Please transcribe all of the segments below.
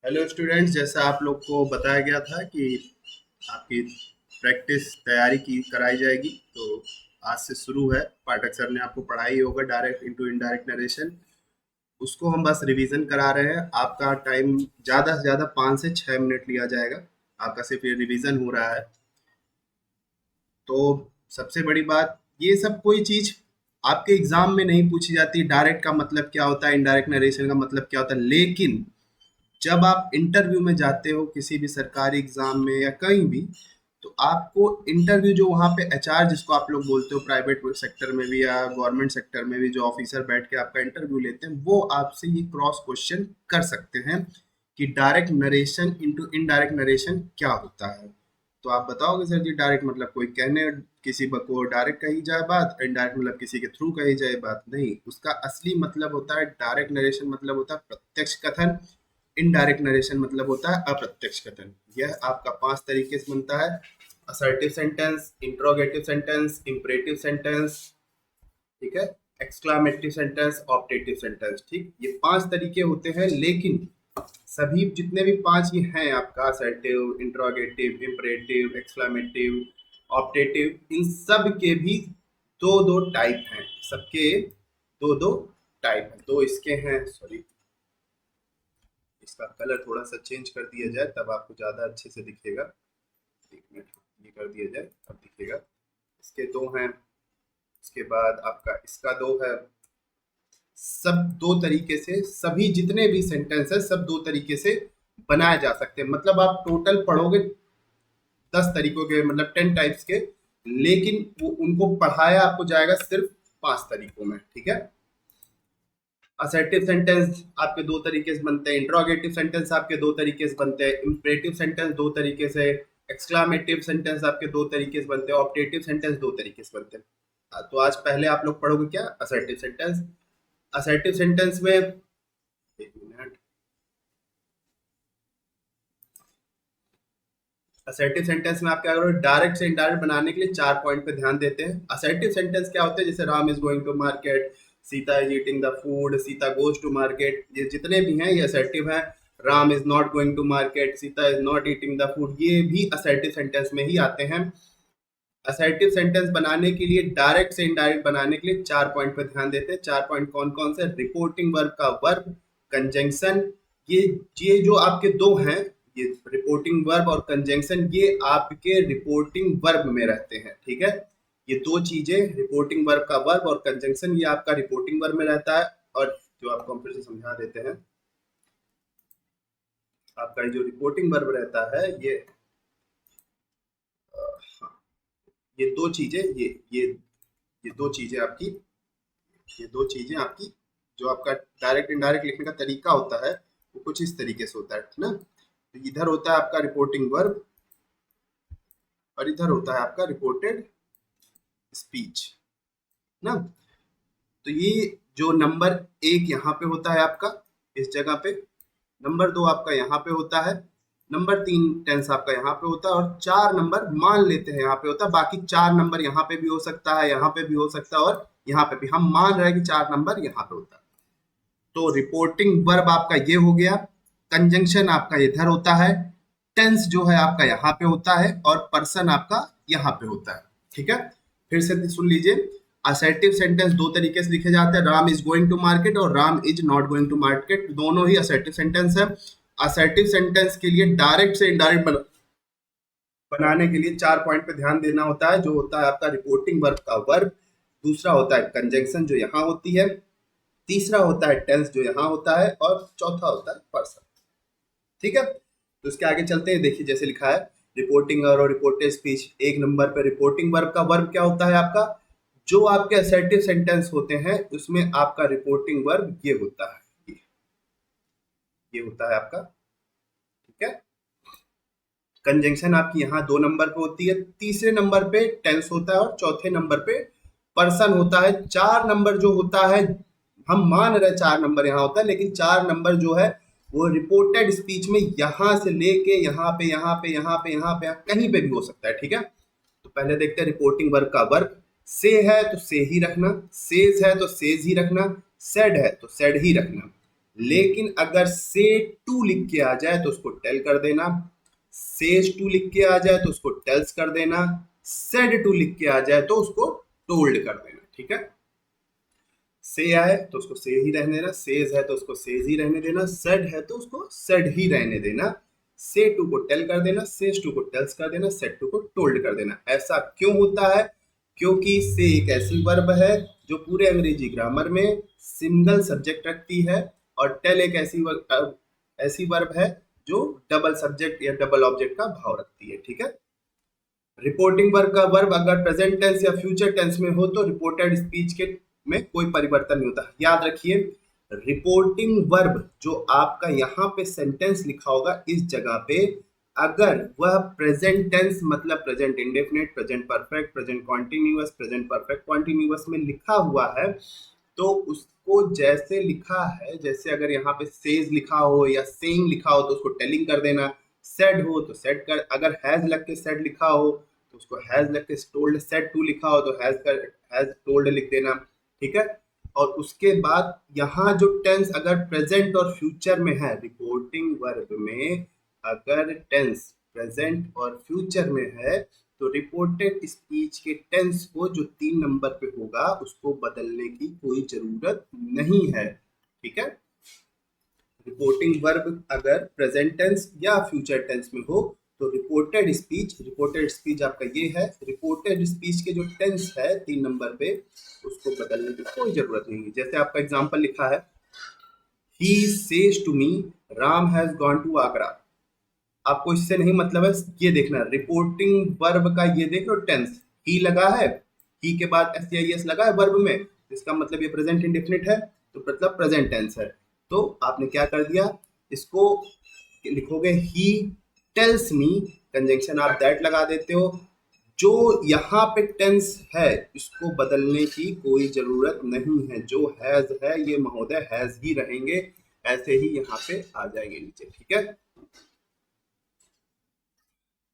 Hello students, जैसा आप लोग को बताया गया था कि आपकी प्रैक्टिस तैयारी की कराई जाएगी। तो आज से शुरू है। पाठक सर ने आपको पढ़ाई होगा डायरेक्ट इनटू इनडायरेक्ट नरेशन। उसको हम बस रिवीजन करा रहे हैं। आपका टाइम ज़्यादा से ज़्यादा 5 से 6 मिनट लिया जाएगा। आपका सिर्फ ये रिवीजन हो रहा है। तो सबसे बड़ी बात, ये सब कोई चीज़ आपके एग्जाम में नहीं पूछी जाती। डायरेक्ट का मतलब क्या होता है, इनडायरेक्ट नरेशन का मतलब क्या होता है, लेकिन जब आप इंटरव्यू में जाते हो किसी भी सरकारी एग्जाम में या कहीं भी, तो आपको इंटरव्यू जो वहाँ पे एचआर जिसको आप लोग बोलते हो, प्राइवेट सेक्टर में भी या गवर्नमेंट सेक्टर में भी जो ऑफिसर बैठ के आपका इंटरव्यू लेते हैं, वो आपसे ये क्रॉस क्वेश्चन कर सकते हैं कि direct narration into indirect narration क्या होता है। तो आप बताओगे सर जी, डायरेक्ट मतलब कोई कहने किसी को डायरेक्ट कही जाए बात, इनडायरेक्ट मतलब किसी के थ्रू कही जाए बात। नहीं, उसका असली मतलब होता है डायरेक्ट नरेशन मतलब होता है प्रत्यक्ष कथन। इनडायरेक्ट नरेशन मतलब होता है अप्रत्यक्ष कथन। यह आपका 5 तरीके से बनता है: assertive sentence, interrogative sentence, imperative sentence, ठीक है, एक्सक्लामेटिव सेंटेंस, ऑप्टेटिव सेंटेंस। ठीक, ये 5 तरीके होते हैं। लेकिन सभी जितने भी 5 ये हैं आपका, assertive, interrogative, imperative, exclamative, optative, इन सब के भी दो दो टाइप हैं। सबके दो दो टाइप हैं। दो इसके हैं, सॉरी, इसका कलर थोड़ा सा चेंज कर दिया जाए तब आपको ज़्यादा अच्छे से दिखेगा। एक मिनट, ये कर दिया जाए तब दिखेगा। इसके दो हैं। इसके बाद आपका इसका दो है। सब दो तरीके से, सभी जितने भी सेंटेंस है सब दो तरीके से बनाए जा सकते हैं। मतलब आप टोटल पढ़ोगे 10 तरीकों के, मतलब 10 टाइप्स के, लेकिन वो उनको पढ़ाया आपको जाएगा सिर्फ 5 तरीकों में। ठीक है। असर्टिव सेंटेंस आपके दो तरीके से बनते हैं, इंट्रोगेटिव सेंटेंस आपके दो तरीके से बनते हैं, इंपरेटिव सेंटेंस दो तरीके से, एक्सक्लामेटिव सेंटेंस आपके दो तरीके से बनते हैं, ऑप्टेटिव सेंटेंस दो तरीके से बनते हैं। तो आज पहले आप लोग पढ़ोगे क्या, असर्टिव सेंटेंस। असर्टिव सेंटेंस में, एक मिनट, असर्टिव सेंटेंस में आप क्या करोगे, डायरेक्ट से इनडायरेक्ट बनाने के लिए 4 पॉइंट पे ध्यान देते हैं। असर्टिव सेंटेंस क्या होते हैं, जैसे Ram is going to market, Sita is eating the food, Sita goes to market, ये जितने भी हैं ये असर्टिव हैं। Ram is not going to market, Sita is not eating the food, ये भी असर्टिव सेंटेंस में ही आते हैं। असर्टिव सेंटेंस बनाने के लिए, डायरेक्ट से इनडायरेक्ट बनाने के लिए 4 पॉइंट पे ध्यान देते हैं। 4 पॉइंट कौन कौन से, रिपोर्टिंग वर्ब का वर्ब, कंजंक्शन, ये ये जो आपके दो हैं, ये रिपोर्टिंग वर्ब और कंजंक्शन, ये आपके रिपोर्टिंग वर्ब में रहते हैं। ठीक है, ये दो चीजें, रिपोर्टिंग वर्ब का वर्ब और कंजंक्शन, ये आपका रिपोर्टिंग वर्ब में रहता है। और जो आपको हम फिर से समझा देते हैं, आपका जो रिपोर्टिंग वर्ब रहता है ये, हाँ, ये दो चीजें, ये दो चीजें आपकी, ये दो चीजें आपकी, जो आपका डायरेक्ट इनडायरेक्ट लिखने का तरीका होता है वो कुछ इस तरीके से होता है ना। तो इधर होता है आपका रिपोर्टिंग वर्ब और इधर होता है आपका रिपोर्टेड स्पीच ना। तो ये जो नंबर 1 यहाँ पे होता है आपका इस जगह पे, नंबर 2 आपका यहाँ पे होता है, नंबर 3 टेंस आपका यहाँ पे होता है, और 4 नंबर मान लेते हैं यहाँ पे होता है। बाकी 4 नंबर यहाँ पे भी हो सकता है, यहाँ पे भी हो सकता है, और यहाँ पे भी हम मान रहे हैं कि 4 नंबर यहाँ पे होता है। तो रिपोर्टिंग वर्ब आपका ये हो गया, कंजंक्शन आपका इधर होता है, टेंस जो है आपका यहाँ पे होता है, और पर्सन आपका यहाँ पे होता है। ठीक है, फिर से सुन लीजिए। असर्टिव सेंटेंस दो तरीके से लिखे जाते हैं, Ram is going to market और Ram is not going to market, दोनों ही असर्टिव सेंटेंस है। असर्टिव सेंटेंस के लिए डायरेक्ट से इनडायरेक्ट बनाने के लिए 4 पॉइंट पे ध्यान देना होता है, जो होता है आपका रिपोर्टिंग वर्ब का वर्ब, दूसरा होता है कंजंक्शन जो यहाँ होती है, तीसरा होता है टेंस जो यहाँ होता है, और चौथा होता है पर्सन। ठीक है, तो इसके आगे चलते हैं। देखिए जैसे लिखा है, रिपोर्टिंग और रिपोर्टेड स्पीच। 1 नंबर पे रिपोर्टिंग वर्ब का वर्ब क्या होता है आपका, जो आपके असर्टिव सेंटेंस होते हैं उसमें आपका रिपोर्टिंग वर्ब ये होता है, ये होता है आपका। ठीक है, कंजंक्शन आपकी यहाँ 2 नंबर पे होती है, तीसरे नंबर पे टेंस होता है, और चौथे नंबर पे पर्सन होता है। 4 नंबर जो होता है, हम मान रहे 4 नंबर यहाँ होता है, लेकिन 4 नंबर जो है वो रिपोर्टेड स्पीच में यहाँ से लेके यहाँ पे, यहाँ पे, यहाँ पे, यहाँ पे, कहीं पे भी हो सकता है। ठीक है, तो पहले देखते हैं रिपोर्टिंग वर्ब का वर्ब। से है तो से ही रखना, सेज है तो सेज ही रखना, सेड है तो सेड ही रखना, लेकिन अगर से टू लिख के आ जाए तो उसको टेल कर देना, सेज टू लिख के आ जाए तो उसको टेल्स कर देना, सेड टू लिख के आ जाए तो उसको टोल्ड कर देना। ठीक है, से आए तो उसको से ही रहने देना, सेज है तो उसको सेज ही रहने देना, सेड है तो उसको सेड ही रहने देना, से टू को टेल कर देना, सेज टू को टेल्स कर देना, सेड टू को टोल्ड कर देना। ऐसा क्यों होता है? क्योंकि से एक ऐसी वर्ब है जो पूरे अंग्रेजी ग्रामर में सिंगल सब्जेक्ट रखती है, और टेल एक ऐसी वर्ब है जो डबल सब्जेक्ट या डबल ऑब्जेक्ट का भाव रखती है। ठीक है, रिपोर्टिंग वर्ब का वर्ब अगर प्रेजेंट टेंस या फ्यूचर टेंस में हो तो रिपोर्टेड स्पीच के में कोई परिवर्तन नहीं होता। याद रखिए, रिपोर्टिंग वर्ब जो आपका यहाँ पे सेंटेंस लिखा होगा इस जगह पे, अगर वह प्रेजेंट टेंस मतलब present indefinite, present perfect, present continuous, present perfect continuous में लिखा हुआ है तो उसको जैसे लिखा है, जैसे अगर यहाँ पे सेज लिखा हो या सेइंग लिखा हो तो उसको टेलिंग कर देना, सेड हो तो सेड कर, अगर हैज लग के सेड लिखा हो तो उसको हैज लग के टोल्ड, सेड टू लिखा हो तो हैज टोल्ड लिख देना। ठीक है, और उसके बाद यहाँ जो टेंस अगर प्रेजेंट और फ्यूचर में है, रिपोर्टिंग वर्ब में अगर टेंस प्रेजेंट और फ्यूचर में है तो रिपोर्टेड स्पीच के टेंस को जो 3 नंबर पे होगा उसको बदलने की कोई जरूरत नहीं है। ठीक है, रिपोर्टिंग वर्ब अगर प्रेजेंट टेंस या फ्यूचर टेंस में हो तो रिपोर्टेड स्पीच आपका ये है, रिपोर्टेड स्पीच के जो टेंस है 3 नंबर पे उसको बदलने की कोई जरूरत नहीं है। जैसे आपका एग्जांपल लिखा है, he says to me Ram has gone to Agra. आपको इससे नहीं मतलब है, ये देखना रिपोर्टिंग वर्ब का, ये देख लो टेंस ही लगा है, ही के बाद एस लगा है वर्ब में, इसका मतलब ये प्रेजेंट इंडेफिनिट है तो मतलब प्रेजेंट टेंस है। तो आपने क्या कर दिया, इसको लिखोगे ही टेल्स मी, कंजंक्शन आप दैट लगा देते हो। जो यहाँ पे टेंस है इसको बदलने की कोई जरूरत नहीं है, जो हैज है ये महोदय हैज ही रहेंगे, ऐसे ही यहाँ पे आ जाएंगे नीचे। ठीक है,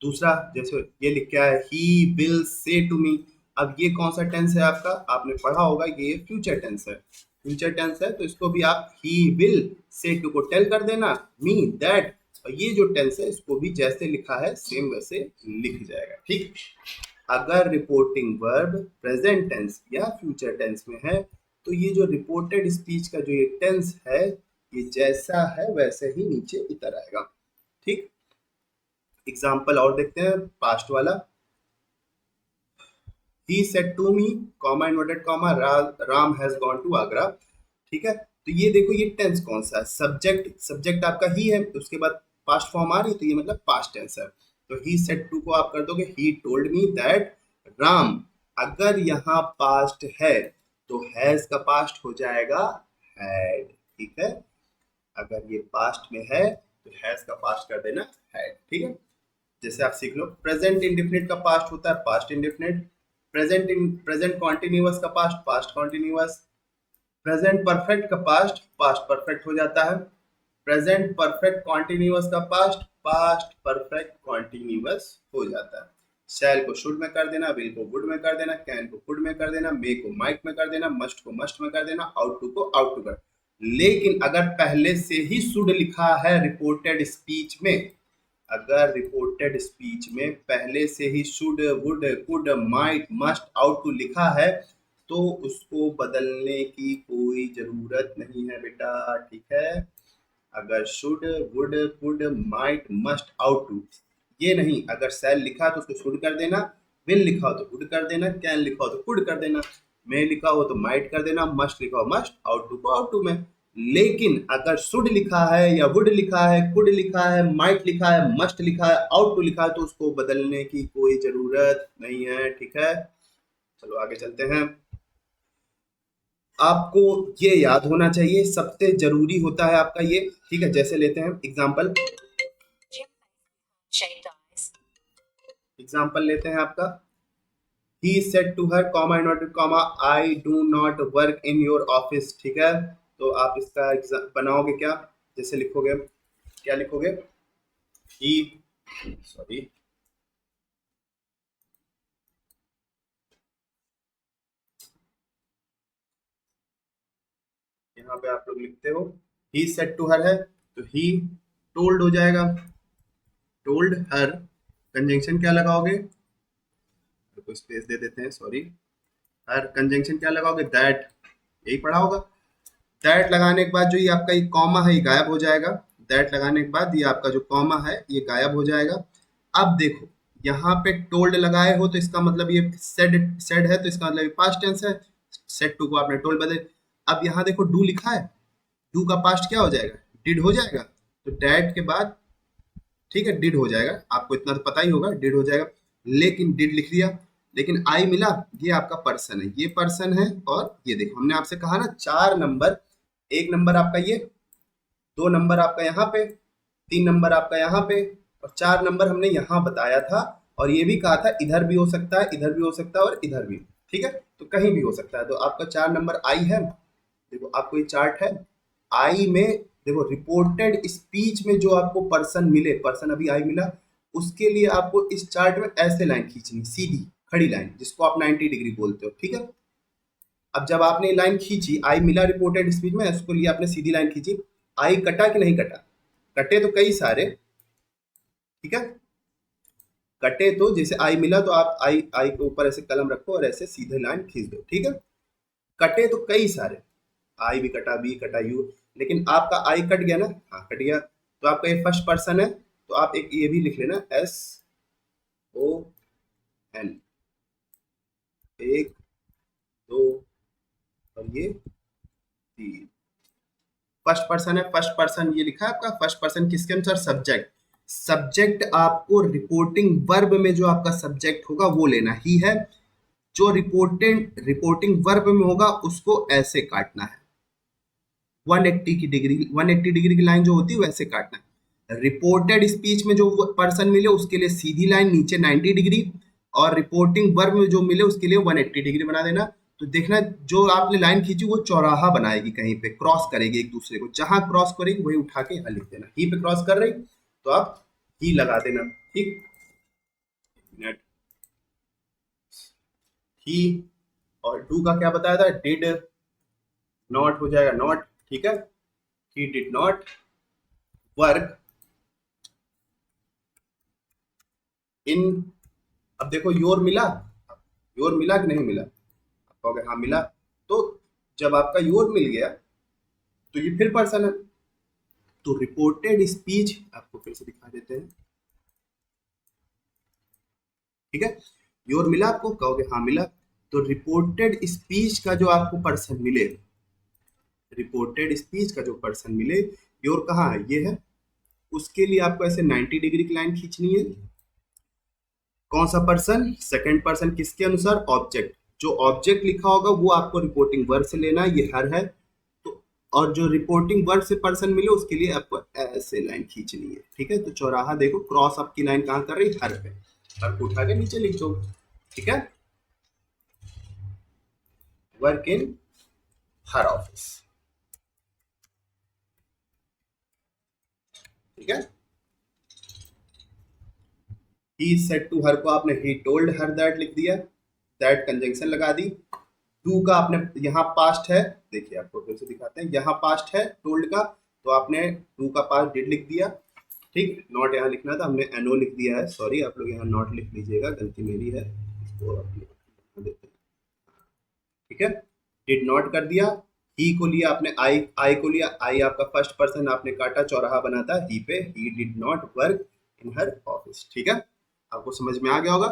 दूसरा जैसे ये लिख के आया he will say to me, अब ये कौन सा टेंस है आपका, आपने पढ़ा होगा ये फ्यूचर टेंस है, फ्यूचर टेंस है तो इसको भी आप ही विल से टू को टेल कर देना, मी दैट, और ये जो टेंस है इसको भी जैसे लिखा है सेम वैसे लिख जाएगा। ठीक, अगर रिपोर्टिंग वर्ब प्रेजेंट टेंस या फ्यूचर टेंस में है तो ये जो रिपोर्टेड स्पीच का जो ये टेंस है ये जैसा है वैसे ही नीचे उतर आएगा। ठीक, एग्जाम्पल और देखते हैं पास्ट वाला, he said to me comma inverted comma Ram has gone to Agra. ठीक है, तो ये देखो ये टेंस कौन सा है, सब्जेक्ट आपका ही है तो उसके बाद पास्ट फॉर्म आ रही तो ये मतलब पास्ट टेंस है। तो he said to को आप कर दोगे he told me that Ram, अगर यहाँ पास्ट है तो हैज का पास्ट हो जाएगा हैड। ठीक है, अगर ये पास्ट में है तो हैज का पास्ट कर देना हैड। ठीक है, जैसे आप सीख लो प्रेजेंट इंडेफिनिट का पास्ट होता है पास्ट इंडेफिनिट, प्रेजेंट कॉन्टिन्यूअस का past past continuous, present perfect का पास्ट पास्ट परफेक्ट हो जाता है, प्रेजेंट परफेक्ट कॉन्टिन्यूअस का पास्ट पास्ट परफेक्ट कॉन्टिन्यूअस हो जाता है। शैल को शुड में कर देना, विल को वुड में कर देना, कैन को कुड में कर देना, मे को माइट में कर देना, मस्ट को मस्ट में कर देना, आउट टू को आउट टू कर। लेकिन अगर पहले से ही शुड लिखा है रिपोर्टेड स्पीच में, अगर रिपोर्टेड स्पीच में पहले से ही should would could might must ought to लिखा है तो उसको बदलने की कोई जरूरत नहीं है बेटा। ठीक है, अगर should would could might must ought to, ये नहीं, अगर शैल लिखा तो उसको शुड कर देना, विल लिखा हो तो वुड कर देना, कैन लिखा हो तो कुड कर देना, मे लिखा हो तो माइट कर देना, मस्ट लिखा हो मस्ट, आउट टू को आउट टू में। लेकिन अगर शुड लिखा है या वुड लिखा है, कुड लिखा है, माइट लिखा है, मस्ट लिखा है, आउट टू लिखा है तो उसको बदलने की कोई जरूरत नहीं है। ठीक है, चलो आगे चलते हैं। आपको ये याद होना चाहिए, सबसे जरूरी होता है आपका ये। ठीक है, जैसे लेते हैं एग्जाम्पल, एग्जाम्पल लेते हैं आपका, he said to her comma inverted comma I do not work in your office। ठीक है, तो आप इसका बनाओगे क्या, जैसे लिखोगे क्या लिखोगे, he, सॉरी यहाँ पे आप लोग लिखते हो ही सेड टू हर है तो ही टोल्ड हो जाएगा, टोल्ड हर। कंजंक्शन क्या लगाओगे, तो स्पेस दे देते हैं, सॉरी। हर कंजंक्शन क्या लगाओगे, दैट, यही पढ़ा होगा। दैट लगाने के बाद जो ये आपका ये कॉमा है ये गायब हो जाएगा। दैट लगाने के बाद ये आपका जो कॉमा है ये गायब हो जाएगा। अब देखो यहाँ पे टोल्ड लगाए हो तो इसका मतलब ये सेड सेड है तो इसका मतलब ये पास्ट टेंस है। सेड टू को आपने टोल्ड बदल। अब यहाँ देखो डू लिखा है, डू का पास्ट क्या हो जाएगा, डिड हो जाएगा। तो डैट के बाद ठीक है डिड हो जाएगा, आपको इतना तो पता ही होगा डिड हो जाएगा। लेकिन डिड लिख दिया, लेकिन आई मिला, ये आपका पर्सन है, ये पर्सन है। और ये देखो हमने आपसे कहा ना 4 नंबर, एक नंबर आपका ये, 2 नंबर आपका यहाँ पे, 3 नंबर आपका यहाँ पे, और 4 नंबर हमने यहाँ बताया था। और ये भी कहा था इधर भी हो सकता है, इधर भी हो सकता है और इधर भी, ठीक है, तो कहीं भी हो सकता है। तो आपका 4 नंबर आई है। देखो आपको ये चार्ट है, आई में देखो रिपोर्टेड स्पीच में जो आपको पर्सन मिले, पर्सन अभी आई मिला, उसके लिए आपको इस चार्ट में ऐसे लाइन खींचनी, सीधी खड़ी लाइन, जिसको आप 90 डिग्री बोलते हो, ठीक है। अब जब आपने लाइन खींची, आई मिला रिपोर्टेड स्पीच में, उसको लिए आपने सीधी लाइन खींची, आई कटा कि नहीं कटा, कटे तो कई सारे, ठीक है। कटे तो जैसे आई मिला तो आप आई आई के ऊपर ऐसे कलम रखो और ऐसे सीधे लाइन खींच दो, ठीक है। कटे तो कई सारे, आई भी कटा, बी कटा, यू, लेकिन आपका आई कट गया ना, हाँ कट गया, तो आपका ये फर्स्ट पर्सन है, तो आप एक ये भी लिख लेना एस ओ एन, एक, दो और ये तीन। फर्स्ट पर्सन है, फर्स्ट पर्सन ये लिखा है आपका, फर्स्ट पर्सन किसके अनुसार, सब्जेक्ट। सब्जेक्ट आपको रिपोर्टिंग वर्ब में जो आपका सब्जेक्ट होगा वो लेना ही है। जो रिपोर्टिंग वर्ब में होगा उसको ऐसे काटना है, 180 की डिग्री, 180 डिग्री की लाइन जो होती है वैसे काटना है। रिपोर्टेड स्पीच में जो पर्सन मिले उसके लिए सीधी लाइन नीचे 90 डिग्री, और रिपोर्टिंग वर्ब में जो मिले उसके लिए 180 डिग्री बना देना। तो देखना जो आपने लाइन खींची वो चौराहा बनाएगी, कहीं पे क्रॉस करेगी एक दूसरे को, जहां क्रॉस करेगी वही उठा के यहाँ लिख देना। ही पे क्रॉस कर रही तो आप ही लगा देना, ठीक। नेट ही, और डू का क्या बताया था, डिड नॉट हो जाएगा नॉट, ठीक है। He did not work in. अब देखो योर मिला, योर मिला कि नहीं मिला, आप कहोगे हाँ मिला। तो जब आपका योर मिल गया तो ये फिर पर्सन है, तो रिपोर्टेड स्पीच आपको फिर से दिखा देते हैं, ठीक है। योर मिला आपको, कहोगे हाँ मिला। तो रिपोर्टेड स्पीच का जो आपको पर्सन मिले, रिपोर्टेड स्पीच का जो पर्सन मिले, योर कहाँ है, ये है, उसके लिए आपको ऐसे 90 डिग्री की लाइन खींचनी है। कौन सा पर्सन, सेकंड पर्सन, किसके अनुसार, ऑब्जेक्ट। जो ऑब्जेक्ट लिखा होगा वो आपको रिपोर्टिंग वर्ब से लेना है, ये हर है तो। और जो रिपोर्टिंग वर्ब से पर्सन मिले उसके लिए आपको ऐसे लाइन खींचनी है, ठीक है। तो चौराहा देखो, क्रॉस आपकी लाइन कहाँ कर रही, हर पे, हर को उठा के नीचे लिख दो, ठीक है। वर्क इन हर ऑफिस, ठीक है। ही सेड टू हर को आपने ही टोल्ड हर दैट लिख दिया, दैट कंजंक्शन लगा दी। टू का आपने यहाँ पास्ट है, देखिए आपको फिर से दिखाते हैं, यहाँ पास्ट है टोल्ड का, तो आपने टू का पास्ट डिड लिख दिया, ठीक। नॉट यहाँ लिखना था, हमने एनओ लिख दिया है, सॉरी आप लोग यहाँ नॉट लिख लीजिएगा, गलती मेरी है, इसको आप लोग देते हैं, ठीक है। डिड नॉट कर दिया, ही को लिया आपने, आई को लिया, आई आपका फर्स्ट पर्सन आपने काटा, चौराहा बनाता ही पे, he did not work in her office, ठीक है। आपको समझ में आ गया होगा।